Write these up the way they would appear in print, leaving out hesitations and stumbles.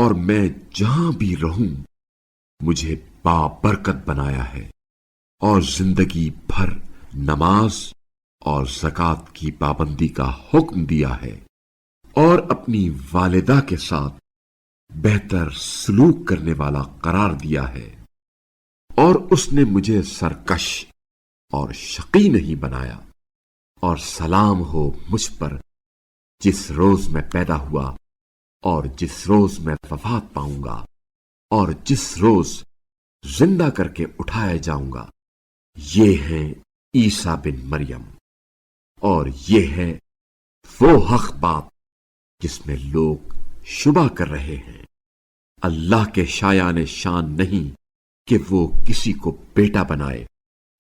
اور میں جہاں بھی رہوں مجھے بابرکت بنایا ہے اور زندگی بھر نماز اور زکوٰۃ کی پابندی کا حکم دیا ہے اور اپنی والدہ کے ساتھ بہتر سلوک کرنے والا قرار دیا ہے، اور اس نے مجھے سرکش اور شقی نہیں بنایا۔ اور سلام ہو مجھ پر جس روز میں پیدا ہوا اور جس روز میں وفات پاؤں گا اور جس روز زندہ کر کے اٹھایا جاؤں گا۔ یہ ہیں عیسیٰ بن مریم، اور یہ ہے وہ حق بات جس میں لوگ شبہ کر رہے ہیں۔ اللہ کے شایان شان نہیں کہ وہ کسی کو بیٹا بنائے،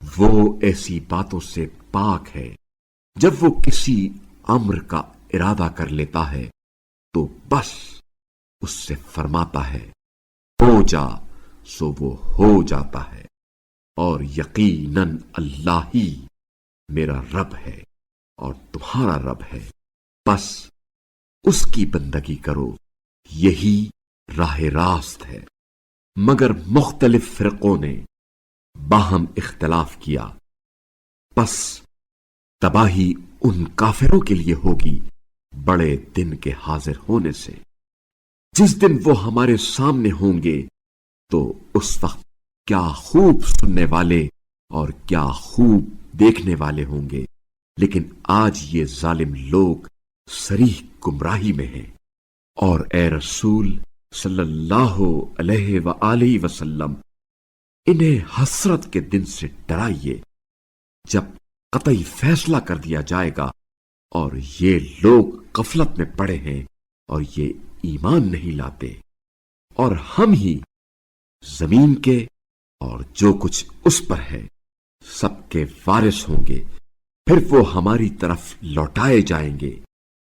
وہ ایسی باتوں سے پاک ہے۔ جب وہ کسی امر کا ارادہ کر لیتا ہے تو بس اس سے فرماتا ہے ہو جا، سو وہ ہو جاتا ہے۔ اور یقیناً اللہ ہی میرا رب ہے اور تمہارا رب ہے، بس اس کی بندگی کرو، یہی راہ راست ہے۔ مگر مختلف فرقوں نے باہم اختلاف کیا، بس تباہی ان کافروں کے لیے ہوگی بڑے دن کے حاضر ہونے سے۔ جس دن وہ ہمارے سامنے ہوں گے تو اس وقت کیا خوب سننے والے اور کیا خوب دیکھنے والے ہوں گے، لیکن آج یہ ظالم لوگ صریح گمراہی میں ہیں۔ اور اے رسول صلی اللہ علیہ وآلہ وسلم، انہیں حسرت کے دن سے ڈرائیے جب قطعی فیصلہ کر دیا جائے گا اور یہ لوگ غفلت میں پڑے ہیں اور یہ ایمان نہیں لاتے، اور ہم ہی زمین کے اور جو کچھ اس پر ہے سب کے وارث ہوں گے، پھر وہ ہماری طرف لوٹائے جائیں گے۔